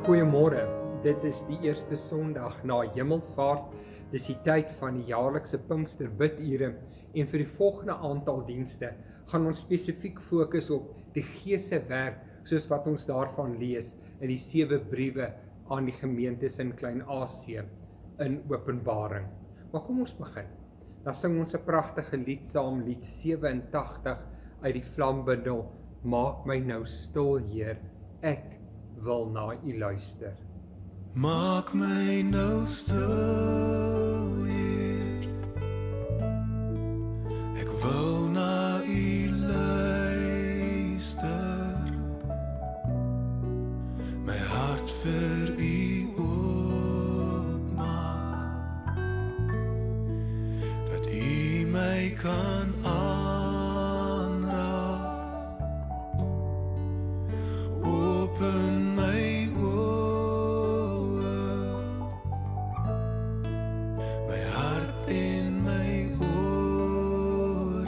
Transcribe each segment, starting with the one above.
Goeiemôre, dit is die eerste Sondag na Hemelvaart. Dis die tyd van die jaarlikse Pinkster bidure en vir die volgende aantal dienste gaan ons spesifiek fokus op die Gees se werk soos wat ons daarvan lees in die 7 briewe aan die gemeentes in Klein-Asië in Openbaring. Maar kom ons begin. Dan sing ons 'n pragtige lied saam, lied 87 uit die Vlambundel. Maak my nou stil, Heer, ek wil na U luister. Maak my nou stil, Heer, ek wil na U luister, my hart vir U oopmaak, dat U my kan aanraak, open my oë, my hart en my ore,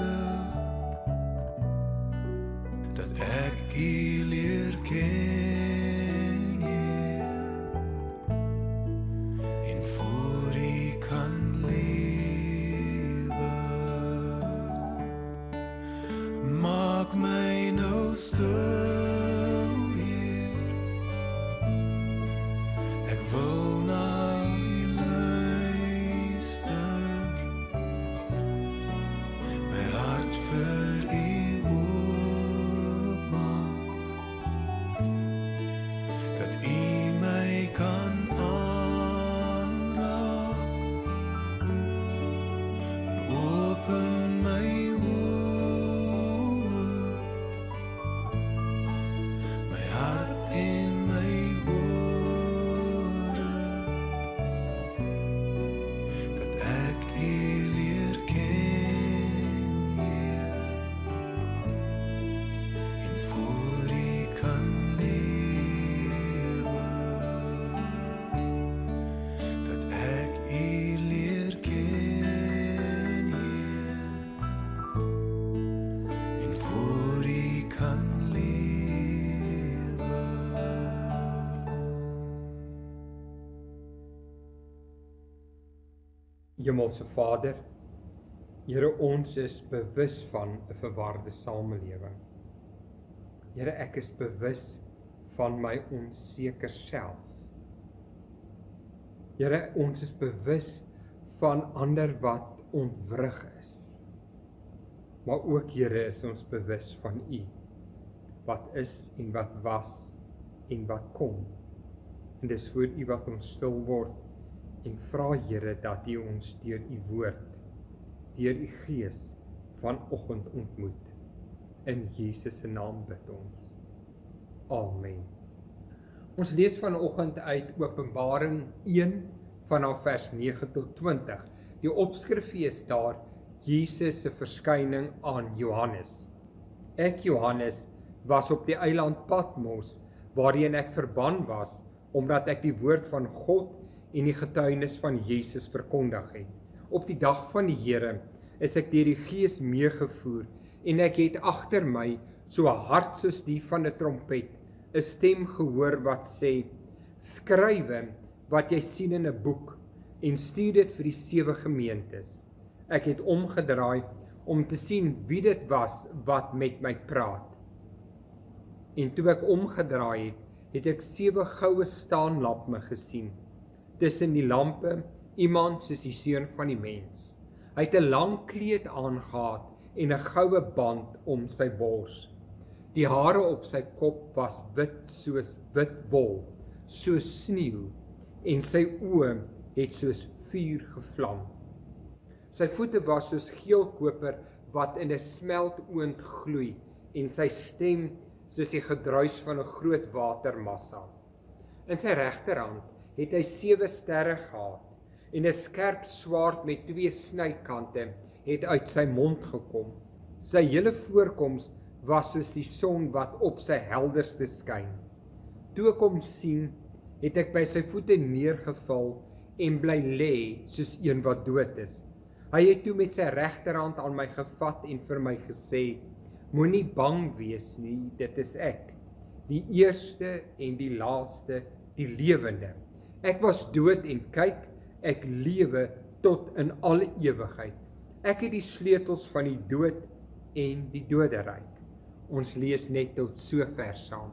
dat ek U leer ken, Heer, en voor U kan lewe. Maak my nou stil, Heer, ek wil na U luister, my hart vir U oopmaak, dat U my kan aanraak, en open my oë, my hart en my ore, dat ek U leer ken, Heer, en voor U kan lewe, dat ek U leer ken, Heer, en voor U kan lewe. Hemelse Vader, Here, ons is bewus van 'n verwarde samelewing. Here, ek is bewus van my onseker self. Here, ons is bewus van ander wat ontwrig is. Maar ook, Here, is ons bewus van U, wat is en wat was en wat kom. En dis voor U wat ons stil word en vra, Here, dat U ons deur U woord, deur U Gees vanoggend ontmoet. In Jesus se naam bid ons. Amen. Ons lees vanoggend uit Openbaring 1 vanaf vers 9 tot 20. Die opskrif is daar Jesus se verskyning aan Johannes. Ek, Johannes, was op die eiland Patmos, waarheen ek verban was, omdat ek die woord van God en die getuienis van Jesus verkondig het. Op die dag van die Here is ek deur die Gees meegevoer en ek het agter my so hard soos die van 'n trompet 'n stem gehoor wat sê: skrywe wat jy sien in 'n boek en stuur dit vir die 7 gemeentes. Ek het omgedraai om te sien wie dit was wat met my praat. En toe ek omgedraai het ek 7 goue staanlampe gesien. Tussen die lampe iemand soos die seun van die mens. Hy het 'n lang kleed aangehad en 'n goue band om sy bors. Die hare op sy kop was wit soos wit wol, soos sneeu, en sy oë het soos vuur gevlam. Sy voete was soos geel koper wat in 'n smeltoond gloei, en sy stem soos die gedruis van 'n groot watermassa. In sy regterhand het hy 7 sterre gehad, en 'n skerp swaard met 2 snykante het uit sy mond gekom. Sy hele voorkoms was soos die son wat op sy helderste skyn. Toe ek hom sien, het ek by sy voete neergeval en bly lê soos een wat dood is. Hy het toe met sy regterhand aan my gevat en vir my gesê: Moenie bang wees nie, dit is ek, die eerste en die laaste die lewende. Ek was dood en kyk, ek lewe tot in alle ewigheid. Ek het die sleutels van die dood en die doderyk. Ons lees net tot sover saam.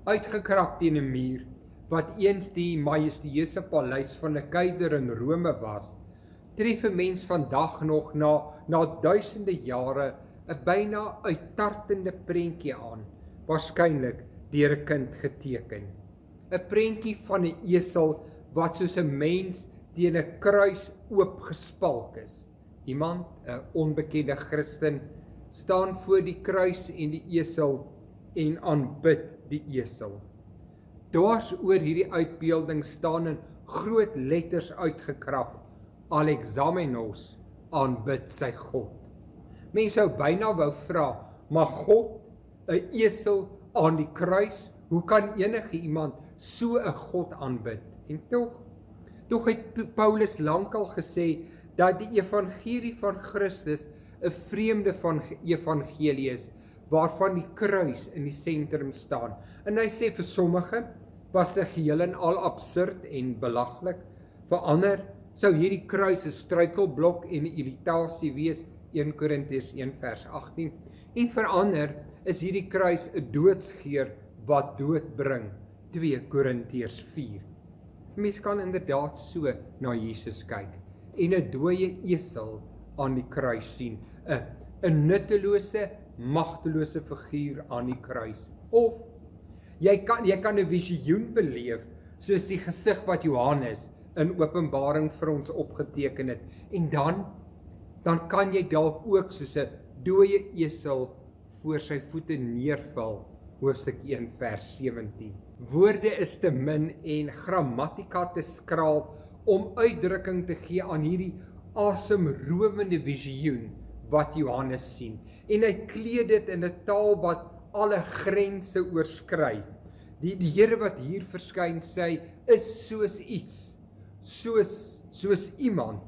Uitgekrap teen 'n muur, wat eens die majestueuse paleis van 'n keiser in Rome was, tref 'n mens vandag nog na duisende jare 'n byna uittartende prentjie aan, waarskynlik deur 'n kind geteken. 'n Prentjie van 'n esel wat soos 'n mens teen 'n kruis oopgespalk is. Iemand, 'n onbekende Christen, staan voor die kruis en die esel en aanbid die esel. Dwars oor hierdie uitbeelding staan in groot letters uitgekrap: Alexamenos, aanbid sy God. Mense sou byna wou vra, maar God, 'n esel aan die kruis, hoe kan enige iemand so 'n God aanbid? En tog het Paulus lankal gesê dat die evangelie van Christus 'n vreemde van evangelie is, waarvan die kruis in die sentrum staan. En hy sê vir sommige was dit geheel en al absurd en belaglik. Vir ander sou hierdie kruis 'n struikelblok en 'n irritasie wees, 1 Korintiërs 1 vers 18. En vir ander is hierdie kruis 'n doodsgeer wat dood bring, 2 Korintiërs 4. Mens kan inderdaad so na Jesus kyk en 'n dooie esel aan die kruis sien, 'n nuttelose, magtelose figuur aan die kruis. Of jy kan 'n visioen beleef soos die gesig wat Johannes in Openbaring vir ons opgeteken het. En dan kan jy dalk ook soos 'n dooie esel voor sy voete neerval, hoofstuk 1 vers 17. Woorde is te min en grammatika te skraal om uitdrukking te gee aan hierdie asemrowende visioen wat Johannes sien. En hy kleed dit in 'n taal wat alle grense oorskry. Die Here wat hier verskyn sê, is soos iets, soos iemand,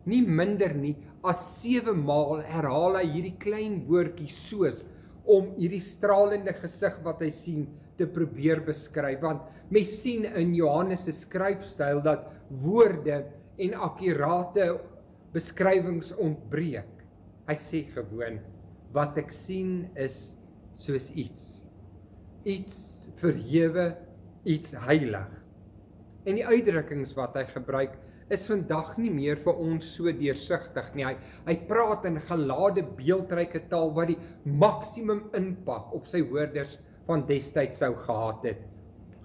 nie minder nie as 7 maal herhaal hy hierdie klein woordjie soos, om hierdie stralende gesig wat hy sien te probeer beskryf, want mens sien in Johannes se skryfstyl dat woorde en akkurate beskrywings ontbreek. Hy sê gewoon, wat ek sien is soos iets verhewe, iets heilig. En die uitdrukkings wat hy gebruik is vandag nie meer vir ons so deursigtig nie. Hy praat in gelade beeldryke taal wat die maksimum impak op sy hoorders van destyds sou gehad het.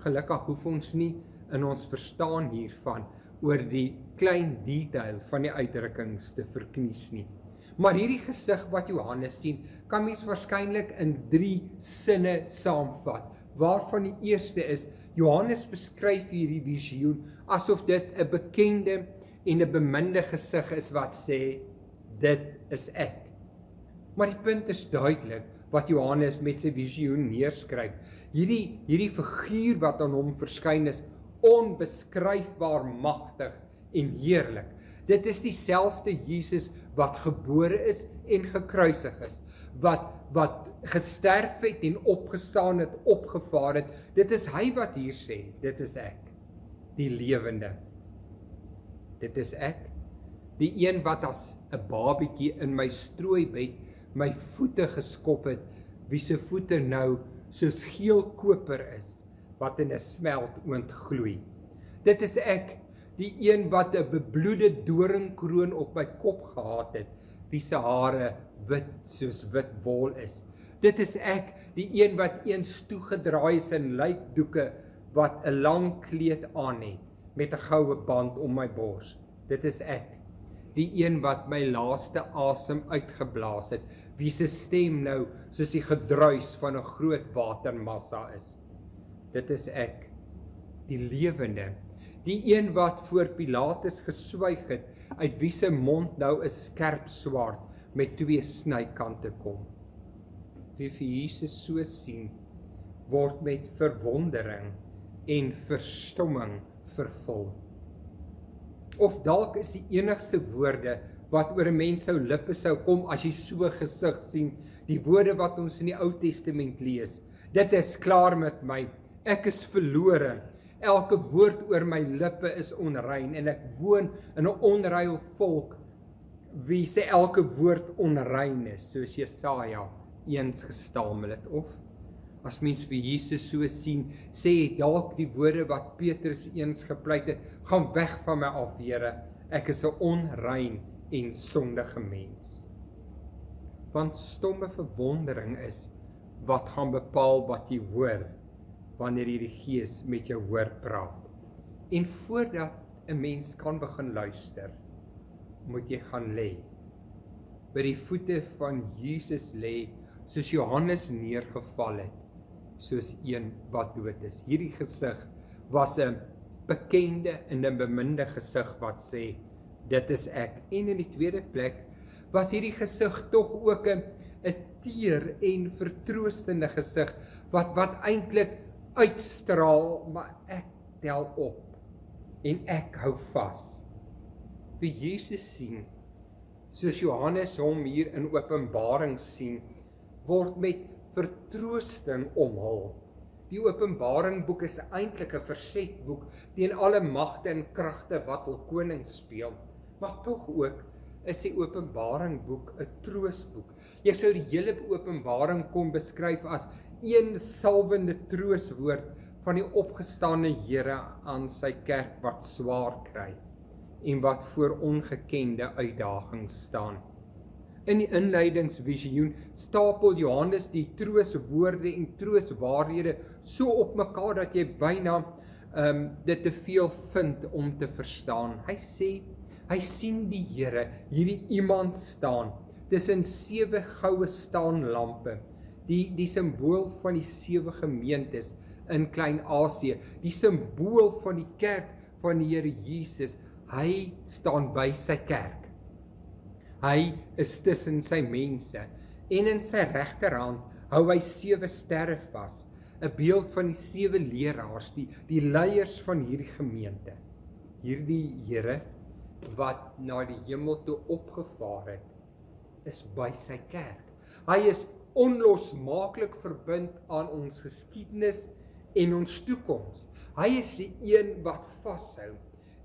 Gelukkig hoef ons nie in ons verstaan hiervan oor die klein detail van die uitdrukkings te verknies nie. Maar hierdie gesig wat Johannes sien, kan mens waarskynlik in 3 sinne saamvat, waarvan die eerste is, Johannes beskryf hierdie visioen asof dit 'n bekende en 'n beminde gesig is wat sê, dit is ek. Maar die punt is duidelik wat Johannes met sy visioen neerskryf. Hierdie figuur wat aan hom verskyn is onbeskryfbaar magtig en heerlik. Dit is dieselfde Jesus wat gebore is en gekruisig is, wat gesterf het en opgestaan het, opgevaar het. Dit is hy wat hier sê, dit is ek, die lewende. Dit is ek, die een wat as 'n babietjie in my strooibed my voete geskop het, wie se voete nou soos geel koper is, wat in 'n smeltoond gloei. Dit is ek, die een wat 'n bebloede doringkroon op my kop gehad het, wie se hare wit soos wit wol is. Dit is ek, die een wat eens toegedraai is in lijkdoeke, wat 'n lang kleed aan het, met 'n goue band om my bors. Dit is ek, die een wat my laaste asem uitgeblaas het, wie se stem nou soos die gedruis van 'n groot watermassa is. Dit is ek, die lewende, die een wat voor Pilatus geswyg het, uit wie se mond nou 'n skerp swaard met 2 snykante kom. Wie vir Jesus so sien, word met verwondering en verstomming vervul. Of dalk is die enigste woorde wat oor 'n mens sou lippe sou kom as jy so gesig sien, die woorde wat ons in die Ou Testament lees. Dit is klaar met my, Ek is verlore. Elke woord oor my lippe is onrein en ek woon in 'n onrein volk wie se elke woord onrein is, soos Jesaja eens gestamel het. Of as mens vir Jesus so sien, sê hy dalk die woorde wat Petrus eens gepleit het, gaan weg van my af, Here, ek is 'n onrein en sondige mens. Want stomme verwondering is wat gaan bepaal wat jy hoor, wanneer jy die Gees met jou hoor praat. En voordat 'n mens kan begin luister, moet jy gaan lê. By die voete van Jesus lê, soos Johannes neergeval het, soos een wat dood is. Hierdie gesig was 'n bekende en 'n beminde gesig wat sê, dit is ek. En in die tweede plek was hierdie gesig tog ook 'n teer en vertroostende gesig, wat eintlik uitstraal, maar ek tel op en ek hou vas. Vir Jesus sien, soos Johannes hom hier in Openbaring sien, word met vertroosting omhul. Die Openbaring boek is eintlik 'n versetboek teen alle magte en kragte wat wil koning speel, maar tog ook is die Openbaring boek 'n troosboek. Jy sou die hele Openbaring kon beskryf as een salwende trooswoord van die opgestane Here aan sy kerk wat swaar kry en wat voor ongekende uitdagings staan. In die inleidingsvisioen stapel Johannes die trooswoorde en trooswaarhede so op mekaar dat jy byna dit te veel vind om te verstaan. Hy sê, hy sien die Here, hierdie iemand staan, tussen 7 goue staanlampe, die simbool van die 7 gemeentes in Klein-Asië, die simbool van die kerk van die Here Jesus. Hy staan by sy kerk. Hy is tussen sy mense en in sy regterhand hou hy 7 sterre vas, 'n beeld van die 7 leraars, die leiers van hierdie gemeente. Hierdie Here wat na die hemel toe opgevaar het, is by sy kerk. Hy is onlosmaaklik verbind aan ons geskiedenis en ons toekoms. Hy is die een wat vashou,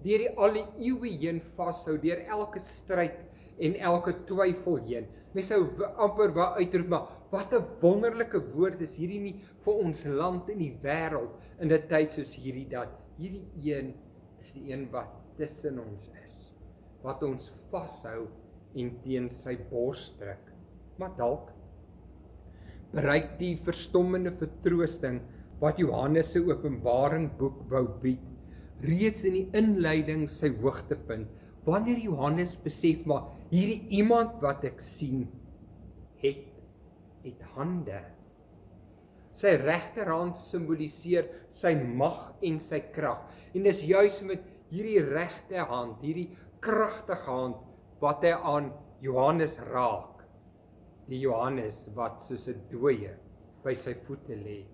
deur al die eeue heen vashou, deur elke stryd en elke twyfel heen. Mens sou amper wou uitroep, maar wat 'n wonderlike woord is hierdie nie vir ons land en die wêreld in 'n tyd soos hierdie, dat hierdie een is die een wat tussen ons is, wat ons vashou en teen sy bors druk. Maar dalk bereik die verstommende vertroosting wat Johannes se Openbaring boek wou bied, reeds in die inleiding sy hoogtepunt, wanneer Johannes besef, maar hierdie iemand wat ek sien, het hande. Sy regterhand simboliseer sy mag en sy krag. En dis juis met hierdie regte hand, hierdie kragtige hand, wat hy aan Johannes raak. Die Johannes wat soos 'n dooie by sy voete lê.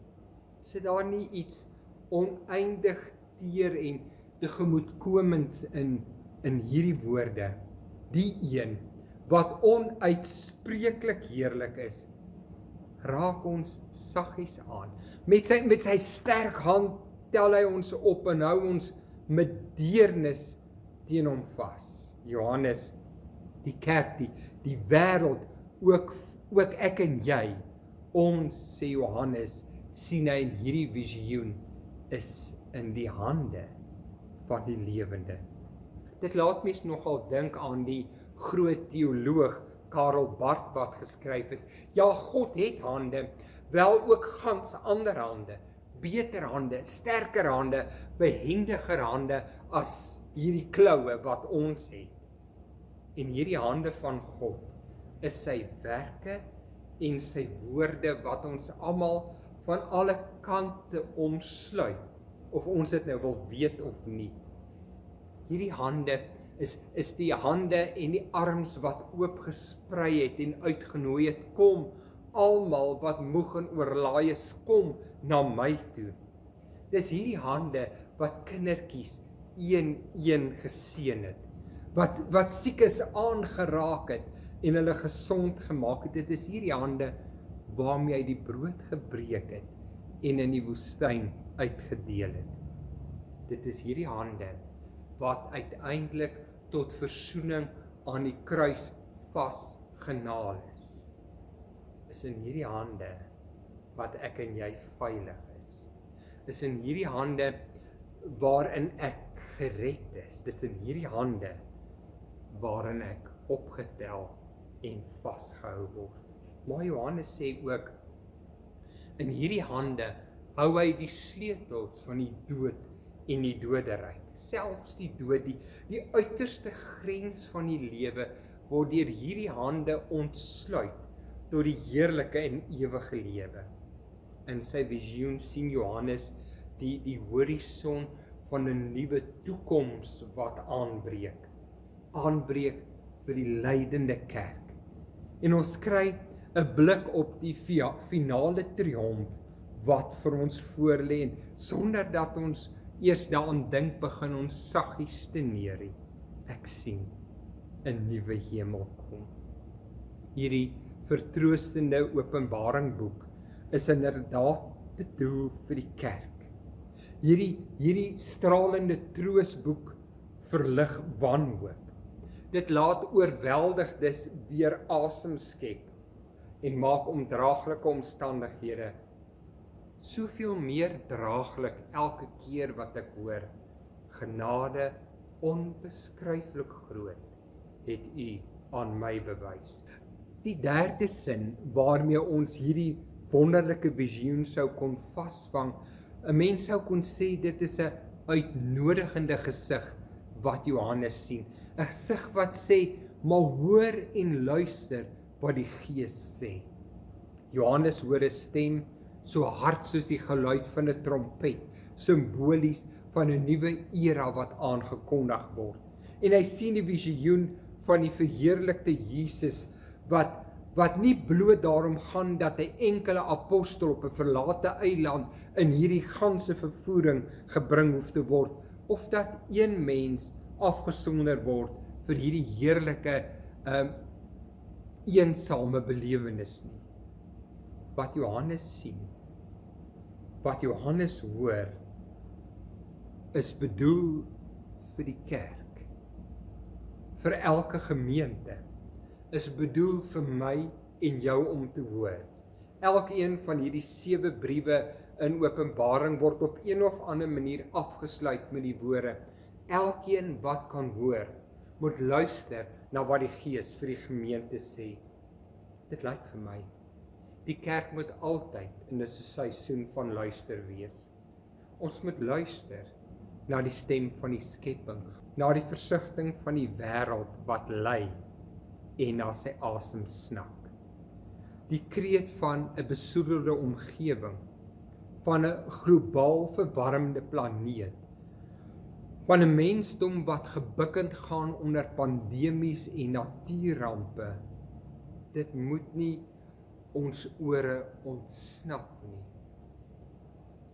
Sit daar nie iets oneindig teer en tegemoetkomends in hierdie woorde? Die een wat onuitspreeklik heerlik is, raak ons saggies aan. Met sy sterk hand tel hy ons op en hou ons met deernis teen hom vas. Johannes, die kerk, die wêreld, ook ek en jy, ons, sê Johannes, sien hy in hierdie visioen, is in die hande van die lewende. Dit laat mens nogal dink aan die groot teoloog Karel Barth wat geskryf het, ja, God het hande, wel ook gans ander hande, beter hande, sterker hande, behendiger hande as hierdie kloue wat ons het. En hierdie hande van God is sy werke en sy woorde wat ons almal van alle kante omsluit, of ons dit nou wil weet of nie. Hierdie hande is die hande en die arms wat oopgesprei het en uitgenooi het, kom, almal wat moeg en oorlaai is, kom na my toe. Dis hierdie hande wat kindertjies een geseën het, wat siekes aangeraak het en hulle gesond gemaak het. Dit is hierdie hande waarmee hy die brood gebreek het en in die woestyn uitgedeel het. Dit is hierdie hande wat uiteindelik tot versoening aan die kruis vasgenaal is. Is in hierdie hande wat ek en jy veilig is. Is in hierdie hande waarin ek gered is. Dis in hierdie hande waarin ek opgetel en vasgehou word. Maar Johannes sê ook, in hierdie hande hou hy die sleutels van die dood en die doderyk. Selfs die dood, die uiterste grens van die lewe, word deur hierdie hande ontsluit tot die heerlike en ewige lewe. In sy visioen sien Johannes die horison van 'n nuwe toekoms wat aanbreek vir die lydende kerk. En ons kry 'n blik op die finale triomf wat vir ons voorlê, en sonder dat ons eers daaraan dink, begin ons saggies te neerie. Ek sien 'n nuwe hemel kom. Hierdie vertroostende Openbaring boek is inderdaad te doel vir die kerk. Hierdie stralende troosboek verlig wanhoop. Dit laat oorweldigdes weer asem skep en maak ondraaglike omstandighede soveel meer draaglik elke keer wat ek hoor, genade onbeskryflik groot het U aan my bewys. Die derde sin waarmee ons hierdie wonderlike visioen sou kon vasvang, 'n mens sou kon sê dit is 'n uitnodigende gesig wat Johannes sien. 'n Gesig wat sê, maar hoor en luister wat die Gees sê. Johannes hoor 'n stem so hard soos die geluid van 'n trompet, simbolies van 'n nuwe era wat aangekondig word. En hy sien die visioen van die verheerlikte Jesus wat nie bloot daarom gaan dat 'n enkele apostel op 'n verlate eiland in hierdie ganse vervoering gebring hoef te word, of dat een mens afgesonder word vir hierdie heerlike eensame belewenis nie. Wat Johannes sien, wat Johannes hoor, is bedoel vir die kerk, vir elke gemeente, is bedoel vir my en jou om te hoor. Elkeen van hierdie 7 briewe in Openbaring word op een of ander manier afgesluit met die woorde: elkeen wat kan hoor, moet luister na wat die Gees vir die gemeente sê. Dit lyk vir my, die kerk moet altyd in 'n seisoen van luister wees. Ons moet luister na die stem van die skepping, na die versigtiging van die wêreld wat ly en na sy asem snak. Die kreet van 'n besoedelde omgewing, van 'n globaal verwarmde planeet, van 'n mensdom wat gebukkend gaan onder pandemies en natuurrampe. Dit moet nie ons ore ontsnap nie.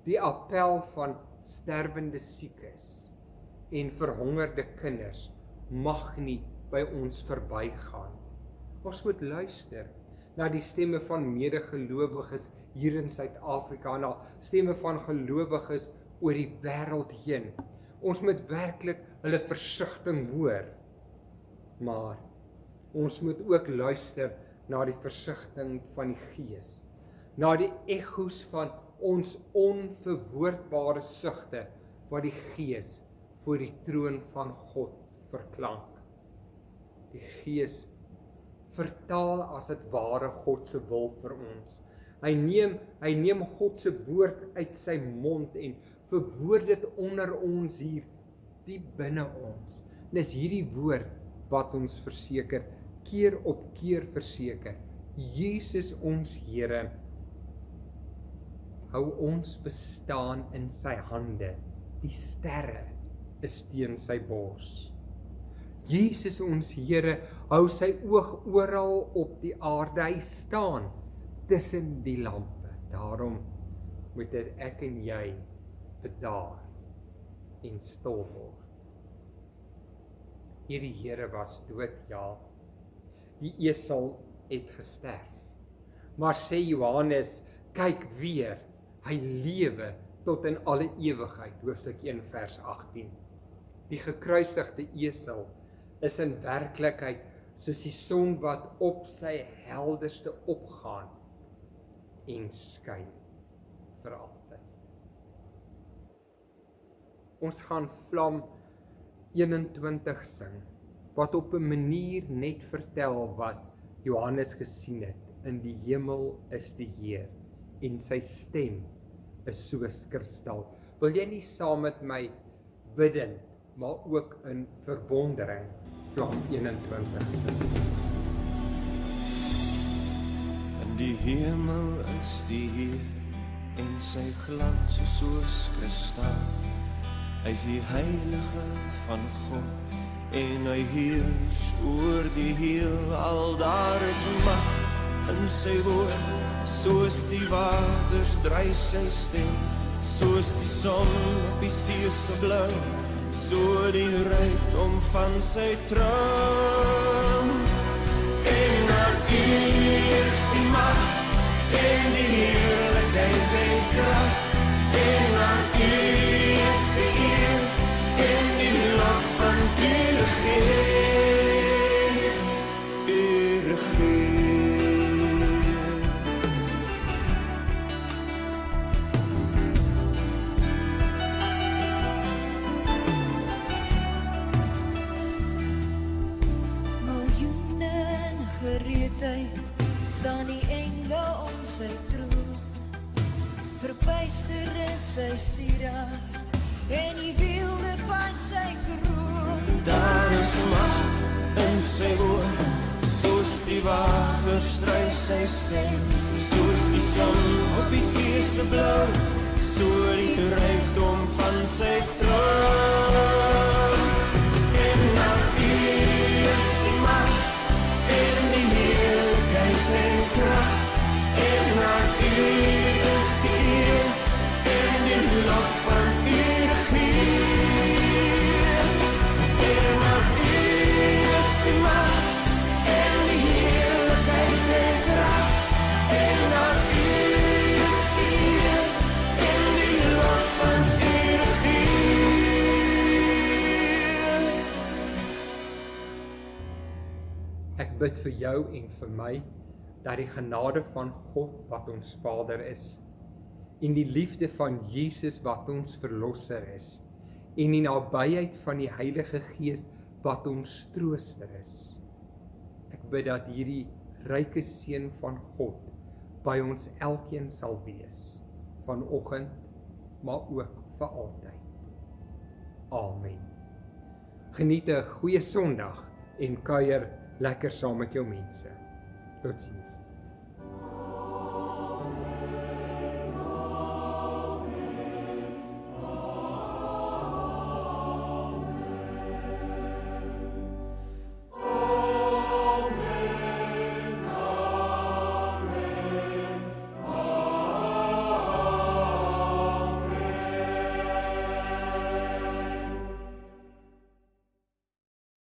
Die appel van sterwende siekes en verhongerde kinders mag nie by ons verbygaan. Ons moet luister na die stemme van medegelowiges hier in Suid-Afrika, na stemme van gelowiges oor die wêreld heen. Ons moet werklik hulle versigtiging hoor, maar ons moet ook luister na die versigtiging van die Gees, na die ekko's van ons onverwoordbare sugte wat die Gees voor die troon van God verklank. Die Gees vertaal as dit ware God se wil vir ons. Hy neem God se woord uit sy mond en verwoord dit onder ons hier, diep binne ons. En dis hierdie woord wat ons verseker, keer op keer verseker, Jesus ons Here hou ons bestaan in sy hande, die sterre is teen sy bors. Jesus ons Here hou sy oog oral op die aarde, hy staan tussen die lampe. Daarom moet ek en jy bedaar en stil word. Hierdie Here was dood, ja. Die esel het gesterf. Maar sê Johannes, kyk weer, Hy lewe tot in alle ewigheid, hoofstuk 1 vers 18. Die gekruisigde esel is in werklikheid soos die son wat op sy helderste opgaan en skyn vir altyd. Ons gaan Vlam 21 sing, wat op 'n manier net vertel wat Johannes gesien het. In die hemel is die Heer en sy stem is soos kristal. Wil jy nie saam met my bidend, maar ook in verwondering Vlam 21 sing? In die hemel is die Heer en sy glans is soos kristal. Hy is die heilige van God en hy heers oor die heelal. Daar is mag in sy woord, soos die waters dryf sy stem, soos die son op die see se blou, so die rykdom van sy troon. En aan U is die mag en die heerlikheid en krag, en aan U is die eer en die lof van U regeer. U regeer. Staan die engele om sy troon, verpyster in sy sieraad en die wielde van sy kroon. Daar is mag in sy woord, soos die water stryf sy stem, soos die son op die see se blou, so die rykdom van sy troon. En aan U is die mag en die heerlikheid en krag, en aan U is die eer en die lof van U regeer. En aan U is die mag en die heerlikheid en krag, en aan U is die eer en die lof van U regeer. Ek bid vir jou en vir my, dat die genade van God wat ons Vader is, en die liefde van Jesus wat ons Verlosser is, en die nabyheid van die Heilige Gees wat ons Trooster is. Ek bid dat hierdie ryke seën van God by ons elkeen sal wees, vanoggend, maar ook vir altyd. Amen. Geniet 'n goeie Sondag en kuier lekker saam met jou mense. Totsiens.